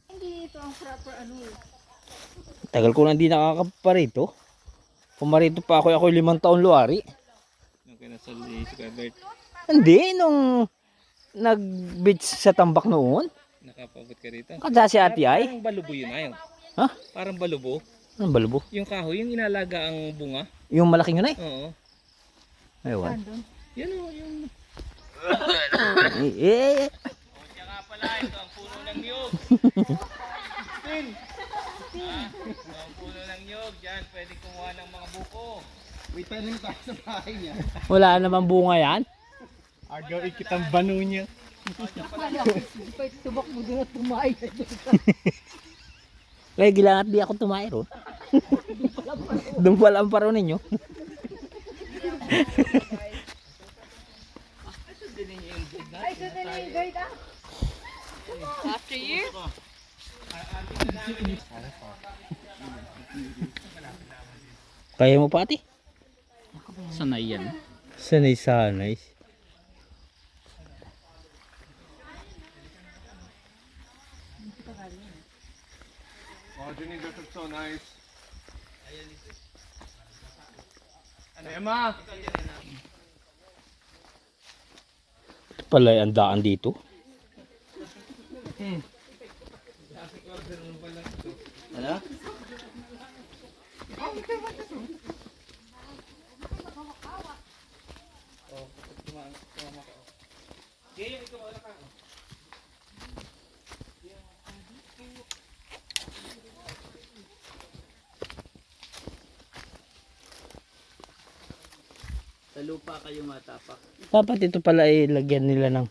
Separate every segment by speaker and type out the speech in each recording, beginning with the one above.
Speaker 1: Hindi ito ang proper ano.
Speaker 2: Tagal ko na hindi nakakaparito. Pumarito pa ako 5 taon luwari.
Speaker 3: Nung kinasal si Bert,
Speaker 2: Hindi, nung nag-beach sa Tambak noon.
Speaker 3: nakapabot ka rito.
Speaker 2: Kada si ate ay.
Speaker 3: Parang balubo yun ayon.
Speaker 2: Ha?
Speaker 3: Parang balubo.
Speaker 2: Anong balubo?
Speaker 3: Yung kahoy, yung inalaga ang bunga.
Speaker 2: Yung malaking yun ay?
Speaker 3: Oo.
Speaker 2: Aywan.
Speaker 3: Yan o, yung...
Speaker 2: Eh.
Speaker 3: Kaya nga pala, ito ang puno ng niyog. Tin! Ito ang puno ng niyog. Diyan, pwede kumuha ng mga buko.
Speaker 4: May tanim tayo sa bahay niya.
Speaker 2: Wala namang bunga yan.
Speaker 3: Agaw ikitang banu niya.
Speaker 1: Tubak mo doon at tumayo.
Speaker 2: Kaya gilangat di ako tumayo. Doon pala ang paro ninyo.
Speaker 1: Ay, ito na yung guide ah. After year?
Speaker 2: Kaya mo pati?
Speaker 3: Sanay yan.
Speaker 2: Sanay-sanay.
Speaker 4: Oh, Jenny, this is so nice.
Speaker 3: Ano Emma?
Speaker 2: Pala ang daan dito.
Speaker 3: Ano? Sa lupa kayo matapak.
Speaker 2: Dapat ito pala ay lagyan nila ng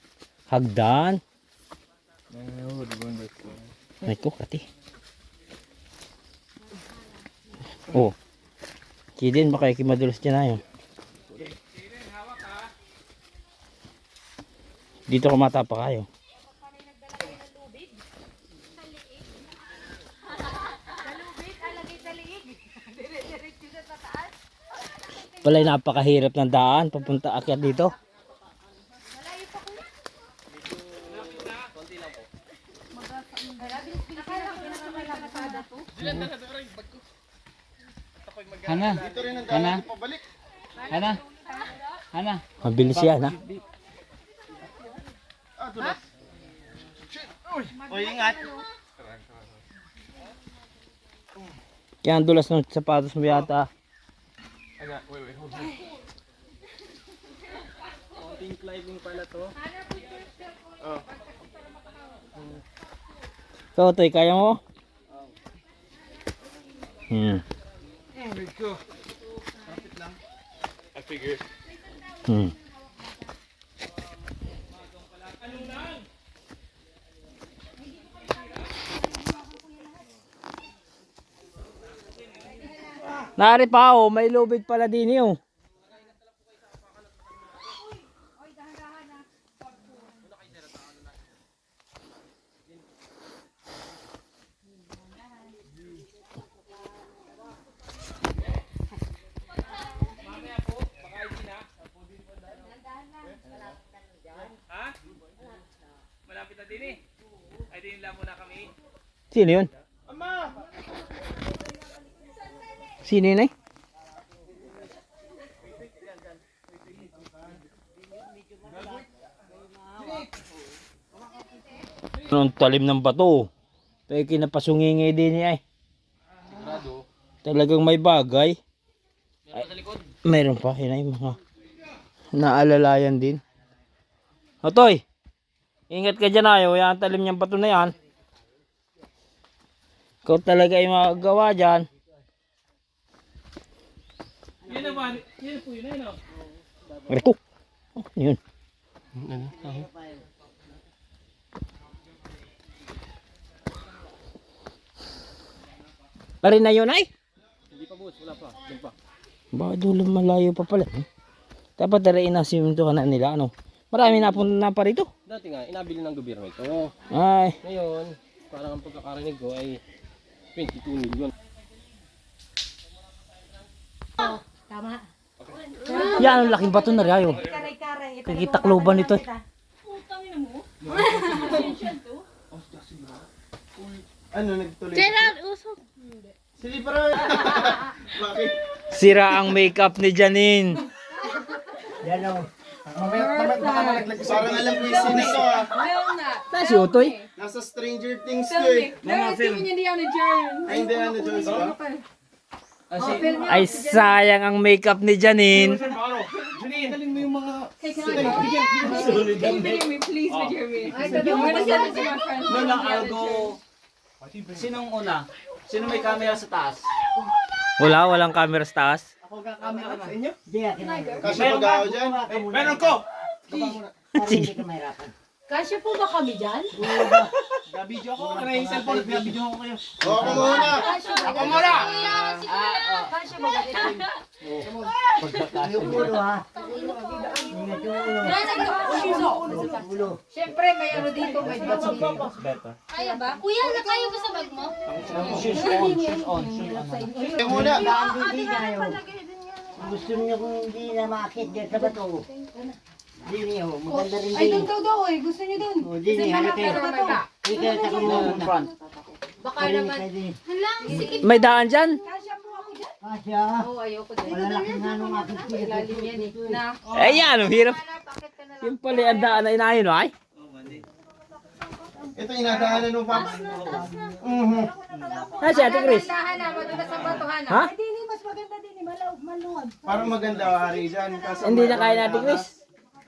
Speaker 2: hagdan. Ay ko kati. Oh. Kidin baka ikimadulas dyan na yun. Dito ka matapak kayo. Pala'y napakahirap ng daan papunta akyat dito.
Speaker 3: Hana?
Speaker 4: Dito rin ang
Speaker 3: Hana?
Speaker 4: daan pabalik.
Speaker 3: Hana? Hana?
Speaker 2: Mabilis yan ha.
Speaker 4: Ah, dulas.
Speaker 3: O ingat.
Speaker 2: Kaya ang dulas ng sapatos mo yata.
Speaker 4: Wait, hold on.
Speaker 3: Konting climbing pala to.
Speaker 4: Oh.
Speaker 2: So, Toy, kaya mo?
Speaker 4: Medyo. Kapit lang. I figured.
Speaker 2: Hmm. Nari pa oh, may lubid pala din yun.
Speaker 3: Ha? Malapit na din eh. Ay din lang muna kami.
Speaker 2: Sino yun? Sino yun eh? Ang talim ng bato. Kaya kinapasungingi din niya eh. Talagang may bagay. Ay, mayroon pa. Yun ay mga naalalayan din. Otoy, ingat ka dyan ayaw. Yan ang talim niyang bato na yan. Ikaw talaga ay magagawa dyan.
Speaker 3: Yun naman, yun po yun no?
Speaker 2: Reko. Oh, yun. Pari na yun ay?
Speaker 3: Hindi pa boss, wala pa. Doon pa.
Speaker 2: Baka dulo malayo pa pala. Dapat darain na siminto ka na nila. Ano? Marami napunta na pa rito.
Speaker 3: Dati nga, inabili ng gobyerno ito.
Speaker 2: Ay.
Speaker 3: Ngayon, parang ang pagkakarinig ko ay 22 million.
Speaker 1: Tama.
Speaker 2: Yan ang laking bato na rin.
Speaker 1: Karay-karay.
Speaker 2: Kakitakloban nito eh.
Speaker 1: Putang ina mo.
Speaker 5: Ano, nagtuloy?
Speaker 1: Gerald, usok.
Speaker 5: Sige, pero... Bakit?
Speaker 2: Sira ang makeup ni Janine.
Speaker 5: Parang alam ko yung sino to ah.
Speaker 2: Na si Utoy.
Speaker 5: Nasa Stranger Things ko eh. Ay, hindi, ano, Jones ba?
Speaker 2: Ay sayang ang makeup ni Janine.
Speaker 3: Noon lang Algo. Sinong una? Sino may camera sa taas?
Speaker 2: Walang camera sa taas.
Speaker 5: Kasi pag-ako dyan.
Speaker 3: Meron ko!
Speaker 1: Kasya po ba kami dyan?
Speaker 3: Ga-video ko. Ano yung cellphone? Ga-video ko kayo.
Speaker 5: O, ako muna.
Speaker 3: Ako muna!
Speaker 1: Kasya ba ba? Siyempre, may ano dito, may dito.
Speaker 6: Kaya ba? Kuya, kaya ba sa bag mo?
Speaker 5: Ako muna.
Speaker 7: Gusto niyo kung hindi na makakit dyan sa bato. Hindi niyo, maganda rin
Speaker 1: Ay,
Speaker 7: din.
Speaker 1: doon daw eh. Gusto niyo doon.
Speaker 7: O, di niyo, halika kayo. Halika, taka mo muna.
Speaker 1: Baka
Speaker 7: Pwede,
Speaker 1: naman.
Speaker 7: pwede.
Speaker 6: Halang, sige.
Speaker 2: May daan dyan.
Speaker 1: Kasya po ako dyan.
Speaker 7: Kasya,
Speaker 1: Oo, ayoko din.
Speaker 7: malalaki nga nung aking
Speaker 1: Ilalim yan eh. Na.
Speaker 2: Eh yan, ang hirap.
Speaker 1: Bakit ka na lang?
Speaker 2: Yung pala ang daan na inahin, no? Ay.
Speaker 5: Ito inadaanan ng Pops. Mhm.
Speaker 2: Ah, si Ate Chris.
Speaker 1: Dahan na, madulas sa batuhan na.
Speaker 2: Ha?
Speaker 1: Dini, mas maganda din eh. Maluwag.
Speaker 5: Parang maganda ari dyan. Kaso
Speaker 2: Hindi na kaya natin, Chris.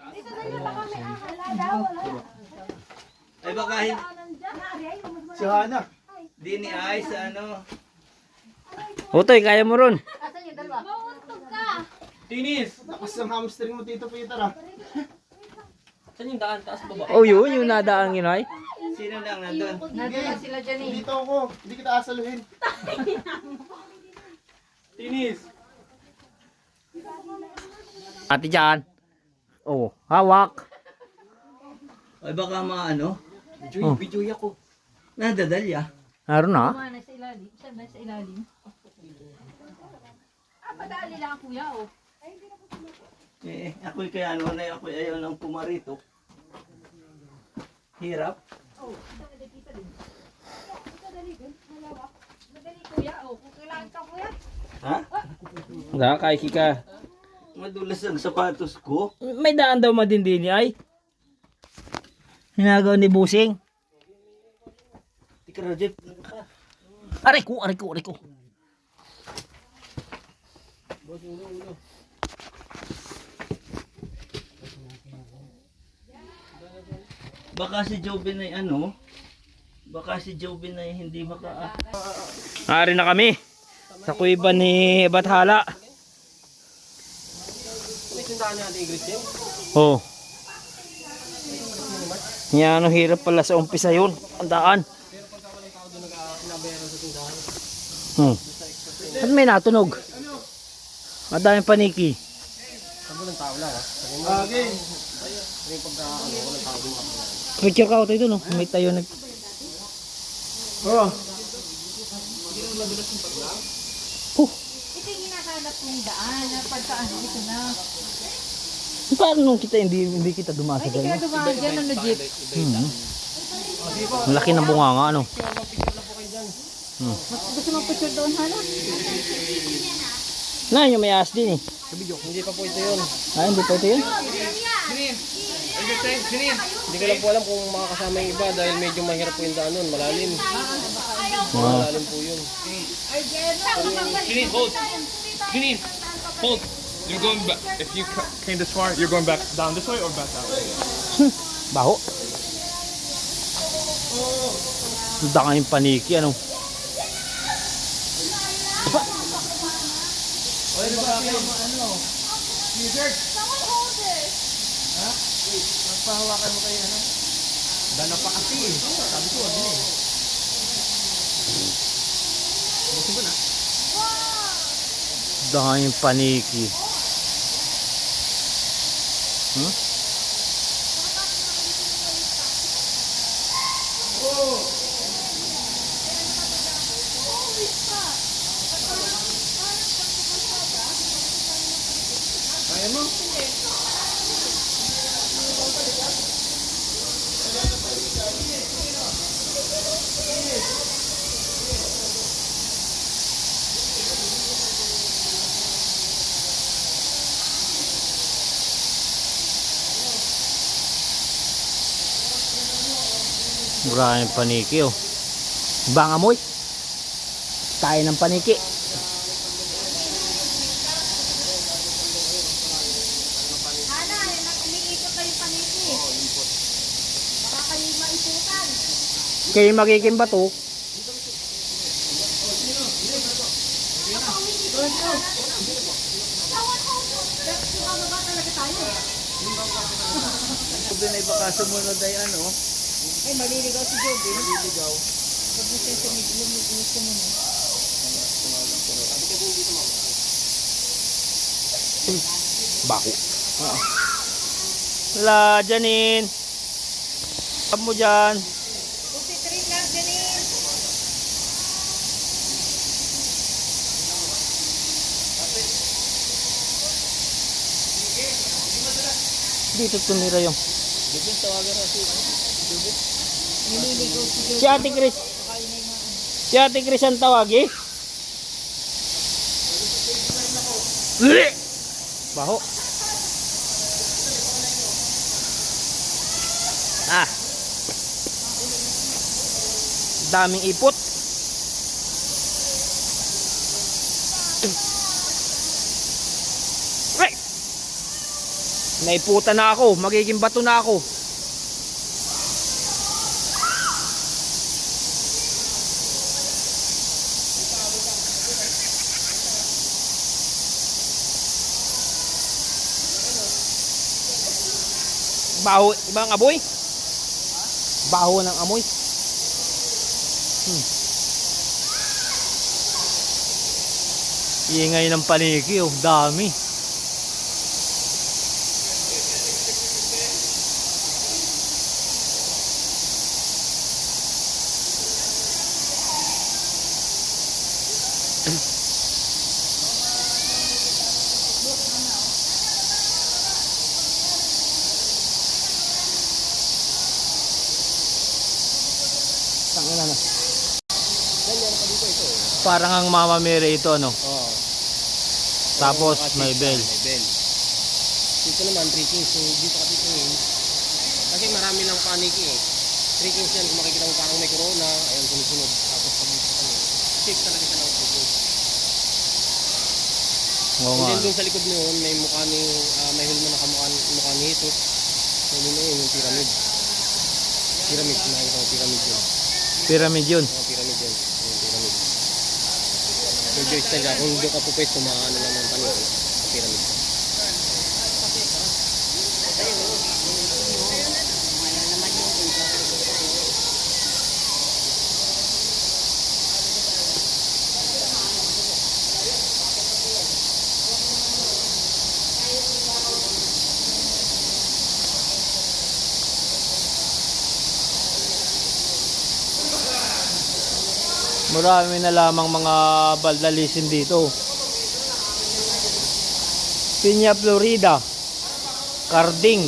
Speaker 1: Dito na yun, baka may ahala daw. Wala.
Speaker 3: Ay baka
Speaker 5: Si Hana.
Speaker 3: hindi ni ay sa ano.
Speaker 2: Utoy, kaya mo ron.
Speaker 1: Asan yung dalawa?
Speaker 6: Mauntog ka.
Speaker 3: Tinis!
Speaker 5: Lakas ng hamstring mo, Tito Peter ah.
Speaker 3: Saan yung daan? Taas baba?
Speaker 2: Oh, yun, yung nadaan yun, ay.
Speaker 3: Sino lang nandun?
Speaker 1: Nandun sila dyan eh.
Speaker 5: Dito ako. Hindi kita asaluhin.
Speaker 3: Tinis!
Speaker 2: Ate dyan. Oh, hawak.
Speaker 3: Ay baka maano?
Speaker 2: Oh.
Speaker 3: Video ako. Nadadalya.
Speaker 2: Naroon na.
Speaker 1: Kumana sa ilalim. Saan ba sa ilalim? Padali lang kuya oh.
Speaker 3: Eh, ako'y kaya ano na ako'y ayaw ng pumarito. Hirap.
Speaker 1: Madali kuya oh. Kung kailangan ka kuya.
Speaker 3: Ha?
Speaker 2: Nakakaiki ka.
Speaker 3: Madulas ang sapatos ko.
Speaker 2: May daan daw madindini, ay. Hinagaw ni Busing.
Speaker 3: Tika Rajep.
Speaker 2: Aray ko, aray ko, aray ko.
Speaker 3: Baka si Jobin ay ano? Baka si Jobin ay hindi maka...
Speaker 2: Ari na kami. Sa kuiba ni Bathala. Oh. Yan, ano, hirap pala sa umpisa yun. Ang daan. At may natunog. Madaming paniki.
Speaker 5: Okay.
Speaker 2: Picture ka ito no? May tayo nag...
Speaker 5: Oh.
Speaker 1: Ito yung hinahanap kong daan. Pagkaan ito na.
Speaker 2: Paano nung kita hindi kita dumasa
Speaker 1: Ay, di kaya
Speaker 2: dyan?
Speaker 1: dumaan dyan ng legit.
Speaker 2: Malaki ng bunganga ano?
Speaker 1: Gusto mo picture doon, Hana?
Speaker 2: Na, yung may as din eh.
Speaker 3: Hindi pa po ito yun.
Speaker 2: Ah, hindi pa ito yun?
Speaker 3: Hindi ko lang po alam kung makakasama yung iba dahil medyo mahirap po yung daan nun. Malalim.
Speaker 2: Ah.
Speaker 3: Malalim po yun.
Speaker 4: Janine, hold. Janine, hold. You're going back. If you came this far, you're going back down this way or back that way?
Speaker 2: Baho. Daka yung paniki ano? Daka yung paniki. Maraming paniki oh. Bang amoy. Tayo ng paniki.
Speaker 6: Hala, umiikot kayo paniki. Baka kayo maiputan.
Speaker 2: Kayo magiging bato.
Speaker 3: Doon ay baka sumunod ay ano.
Speaker 1: Ay, maliligaw si Joby.
Speaker 3: Maliligaw.
Speaker 1: Huwag mo siya sumunod.
Speaker 2: Bako. Wala, Janine. Tap mo dyan.
Speaker 1: Pusi 3 lang, Janine.
Speaker 2: Dito tumira yung.
Speaker 1: Nililigaw si Joby.
Speaker 2: Si Ate Chris. Si Ate Chris ang tawag eh. Baho. Ah. Daming ipot. Right. Naiputan na ako, magiging bato na ako. Baho, ibang amoy. Baho ng amoy. Iingay ng paniki, oh, dami. Tangina na. Parang ang Mama Mary ito, no?
Speaker 3: Oo.
Speaker 2: Tapos may bell.
Speaker 3: May bell. Dito naman 3 kings. So dito ka titingin. Kasi marami lang paniki eh. 3 kings yan. Kung makikita mo parang may corona. Ayun, sunod-sunod. Tapos pag dito kami. Safe talaga siya ng 3 kings.
Speaker 2: Oo
Speaker 3: And
Speaker 2: nga.
Speaker 3: then dun sa likod noon, may mukha ni, may hulma na mukha ni Jesus. May hulma yun, yung pyramid. Pyramid, nakikita mo, pyramid yun.
Speaker 2: Pyramid yun.
Speaker 3: Pyramid yun. Yung pyramid. So Joyce talaga, kung doon ka pupwesto, maano lang ng paniki. Pyramid.
Speaker 2: Marami na lamang mga baldalisin dito. Piña Florida, Carding.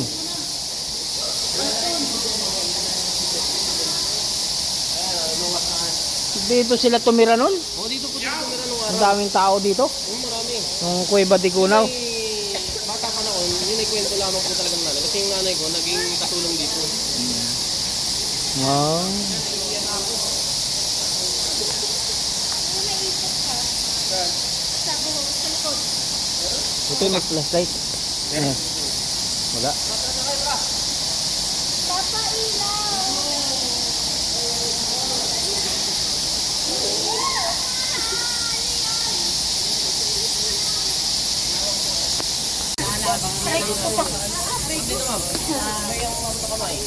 Speaker 2: Dito sila tumira nun?
Speaker 3: Oh, dito po dito meron nung
Speaker 2: Ang daming tao dito.
Speaker 3: marami.
Speaker 2: Yung Cueva de Cunaw.
Speaker 3: Bata pa noon, yun ay kwento lamang po talaga ng nanay. Kasi yung nanay ko, naging katulong dito.
Speaker 2: Ah. Ito yung mag-flashlight. Ayan. Wala.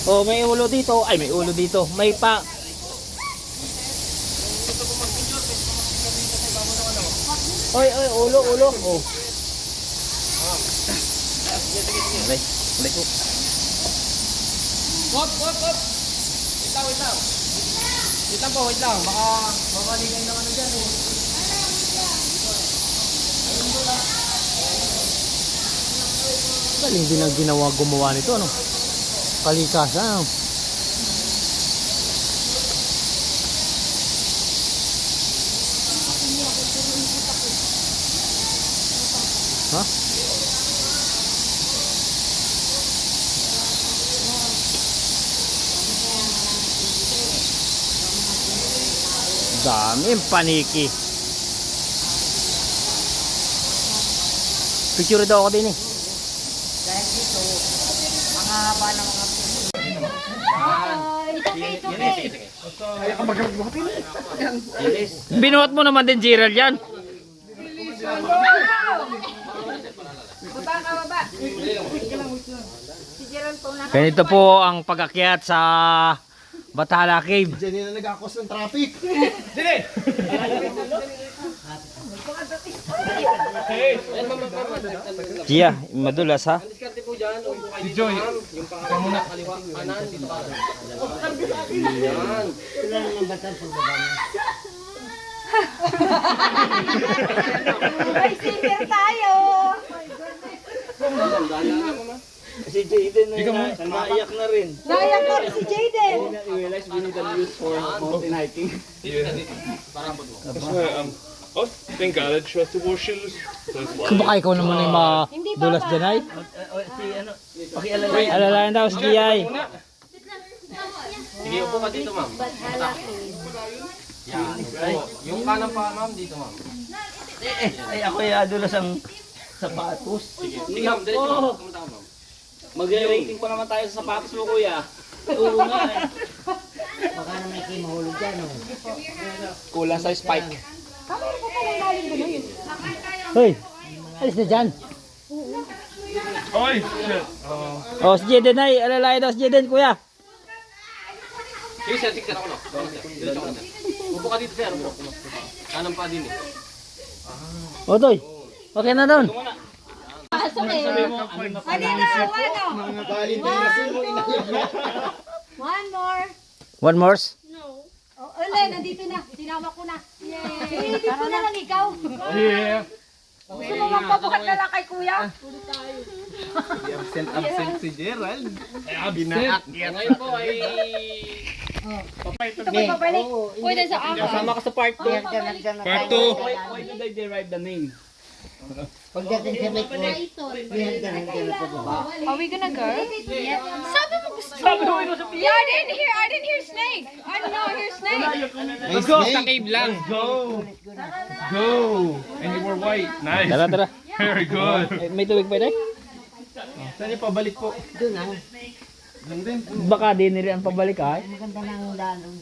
Speaker 2: Oh, may ulo dito. Ay, may ulo dito. May pa. Oy, oy, ulo, ulo. Oh. Alay, alay ko.
Speaker 3: Hop, hop, hop! Wait lang, wait lang. Wait lang po, wait lang. Baka mamaligay na ano dyan eh.
Speaker 2: Galing din ang gumawa nito, ano? Kalikasan, ano? Ha? Daming paniki. Picture daw ako din eh.
Speaker 7: Dahil dito, ang haba ng mga
Speaker 2: Binuhat mo naman din Gerald yan. Ganito po ang pag-akyat sa Bathala Cave.
Speaker 5: Diyan yun na nag-akos ng traffic.
Speaker 2: Gia, madulas ha.
Speaker 3: Diskarte po dyan. Upo kayo dito, ma'am. Yung paa muna. Kaliwa, kanan, dito ka. Yan.
Speaker 7: sila ng batal sa baba niya.
Speaker 6: May singer tayo.
Speaker 3: Daya ka, mama.
Speaker 5: Si Jaden na naiyak na rin.
Speaker 6: Naiyak na rin si Jaden.
Speaker 5: I-realize we need a use for mountain hiking.
Speaker 3: Parang po mo.
Speaker 4: That's why, oh, thank God, I trusted more shoes. So it's like,
Speaker 2: Baka ikaw naman ay madulas dyan ay.
Speaker 5: Si ano, pakialalay.
Speaker 2: Alalayan daw si Gia ay.
Speaker 3: Sige, upo ka dito, ma'am. Yan. Yung kanan pa, ma'am, dito, ma'am.
Speaker 5: Ay, ako ay adulas ang sapatos.
Speaker 3: Sige, ma'am, diretso, ma'am. Kumunta ka, ma'am.
Speaker 5: Mag-rating pa naman tayo sa sapatos mo, kuya. Oo nga eh.
Speaker 7: Baka na may kimahulog dyan, oh.
Speaker 5: Kulang sa spike.
Speaker 6: Kamay ko pala ilalim ko na yun.
Speaker 2: Hoy, alis na dyan.
Speaker 4: oh, shit.
Speaker 2: Oh, si Jaden ay. Alalayan daw si Jaden, kuya.
Speaker 3: Sige, sir, tignan ako, no? Diretso ka na, sir. Upo ka dito, sir. Upo. Kanan pa din, eh.
Speaker 2: O, Toy. Okay na doon.
Speaker 6: Pasok eh. Ano na, ano?
Speaker 5: Mga Valentine mo, inayag na.
Speaker 6: One more.
Speaker 2: One more.
Speaker 6: Oh, Ule, nandito na. Sinama ko na. Yay! Dito na lang ikaw.
Speaker 4: Yeah.
Speaker 6: Gusto mo magpabukat na lang kay kuya?
Speaker 5: Absent si Gerald.
Speaker 3: Ngayon po ay...
Speaker 6: Pabalik. Pwede sa akin.
Speaker 5: Kasama ka sa part 2.
Speaker 4: Part 2.
Speaker 5: Why did I derive the name?
Speaker 7: Pagdating sa may cross, bihan ka pa baba.
Speaker 6: Are we gonna go? Yeah. Sabi mo gusto mo. Yeah, I didn't hear snake. I did not hear snake.
Speaker 4: Let's go. Sa cave lang. Let's go. Go. And you were white. Nice.
Speaker 2: Tara, tara.
Speaker 4: Very good.
Speaker 2: Eh, may tubig pa rin?
Speaker 5: Saan yung pabalik po?
Speaker 7: Doon ah.
Speaker 5: Doon din.
Speaker 2: Baka din nila ang pabalik ay.
Speaker 7: Maganda ng daan doon.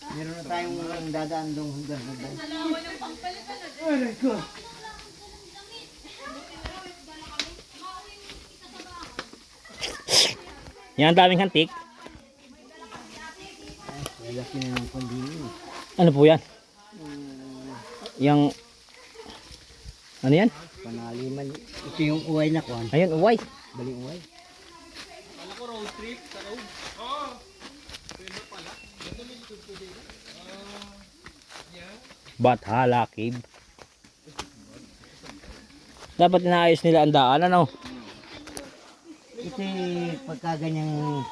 Speaker 7: Meron na tayong dadaan doon hanggang hanggang.
Speaker 2: Yan ang daming hantik.
Speaker 7: Laki na ng pandini.
Speaker 2: Ano po yan? Yang... Ano yan?
Speaker 7: Panaliman. Ito yung uway na kuhan.
Speaker 2: Ayun, uway.
Speaker 7: Baling uway.
Speaker 2: Bathala Cave. Dapat inaayos nila ang daan, ano?
Speaker 7: Ito pagka ganyang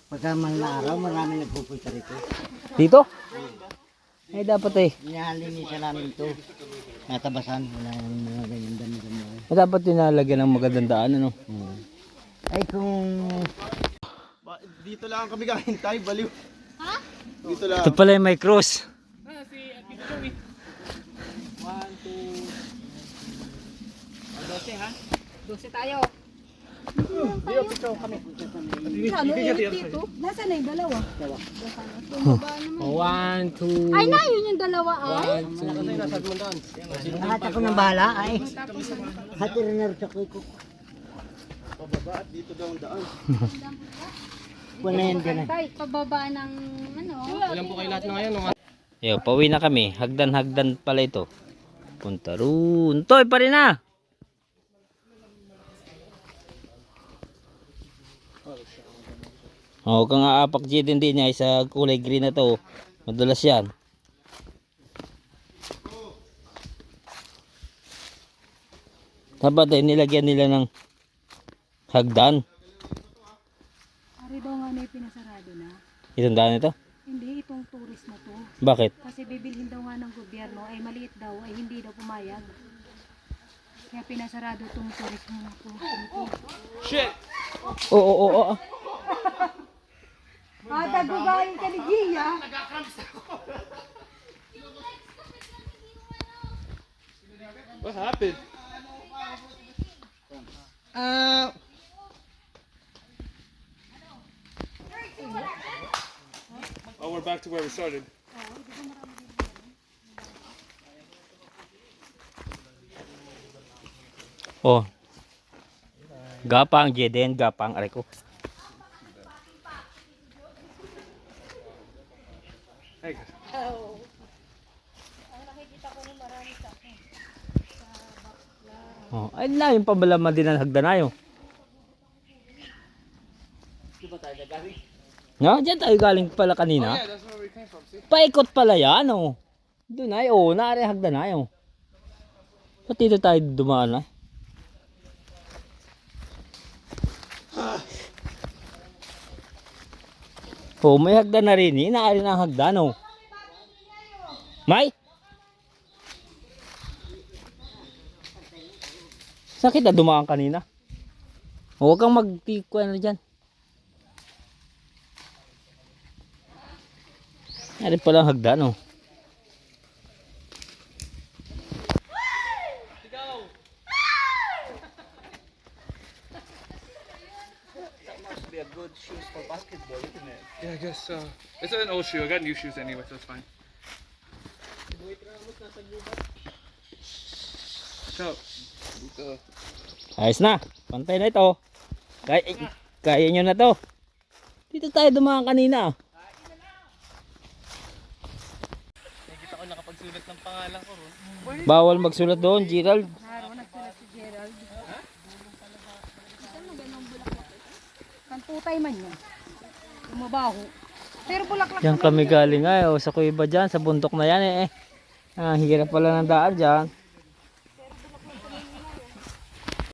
Speaker 7: pagka araw, marami nagpupunta rito.
Speaker 2: Dito? Ay, dapat eh.
Speaker 7: Inaalinisan namin ito. Natabasan. Wala nang mga ganyan dami-dami.
Speaker 2: Ay, dapat tinalagyan ng magandang daan, ano?
Speaker 7: Ay kung
Speaker 5: Dito lang kami kahintay, baliw. Ha? Dito lang.
Speaker 2: Ito pala yung may cross.
Speaker 6: Dose tayo. Ano dito? Nasaan na yung dalawa?
Speaker 3: One, two...
Speaker 6: Ay na, yun yung dalawa ay.
Speaker 7: lahat ako ng bahala ay hati rin na rin sa kuko.
Speaker 5: Pababa at dito daw ang daan.
Speaker 7: Wala yan din eh.
Speaker 6: Tay, pababa ng ano?
Speaker 3: Ilan po kayo lahat na ngayon?
Speaker 2: Yo, pauwi na kami. Hagdan-hagdan pala ito. Punta roon. Toy pa rin na. Oh, kung aapak din niya sa kulay green na to. Madulas yan. Dapat eh, nilagyan nila ng hagdan.
Speaker 6: Ari daw nga may pinasarado na.
Speaker 2: Itong daan ito?
Speaker 6: Hindi, itong tourist na to.
Speaker 2: Bakit?
Speaker 6: Kasi bibilhin daw nga ng gobyerno, ay maliit daw, ay hindi daw pumayag. Kaya pinasarado itong tourist na to.
Speaker 4: Shit.
Speaker 2: Oo, oo, oo.
Speaker 1: Dagugain ka ni Gia.
Speaker 4: What happened? Oh, we're back to where we started.
Speaker 2: Oh. Gapang Jeden, gapang aray ko.
Speaker 4: Hey.
Speaker 2: Oh, ay na yung pabalaman din ang hagdanayo. No, diyan tayo galing pala kanina.
Speaker 4: Yeah, that's where we came from. See?
Speaker 2: Paikot pala yan, oh. Doon ay, oh, naari hagdanayo. Ba't dito tayo dumaan, ah? Oh, may hagdan na rin, eh. Naari na ang hagdan, oh. May? Saan kita dumaan kanina? Huwag kang magtikwa na dyan. Naari pala ang hagdan, oh.
Speaker 4: Yeah, I guess so. It's an old shoe. I got new shoes anyway, so it's fine. So,
Speaker 2: Ayos na. Pantay na ito. Kaya nyo na to. Dito tayo dumaan kanina.
Speaker 3: Nakita ko nakapagsulat ng pangalan ko ron.
Speaker 2: Bawal magsulat doon, Gerald.
Speaker 6: Naro, nagsulat si Gerald. Kantutay man yun. Umabaho. Pero bulaklak
Speaker 2: Diyan kami galing ay, sa kuiba dyan, sa bundok na yan eh. Hirap pala ng daan dyan.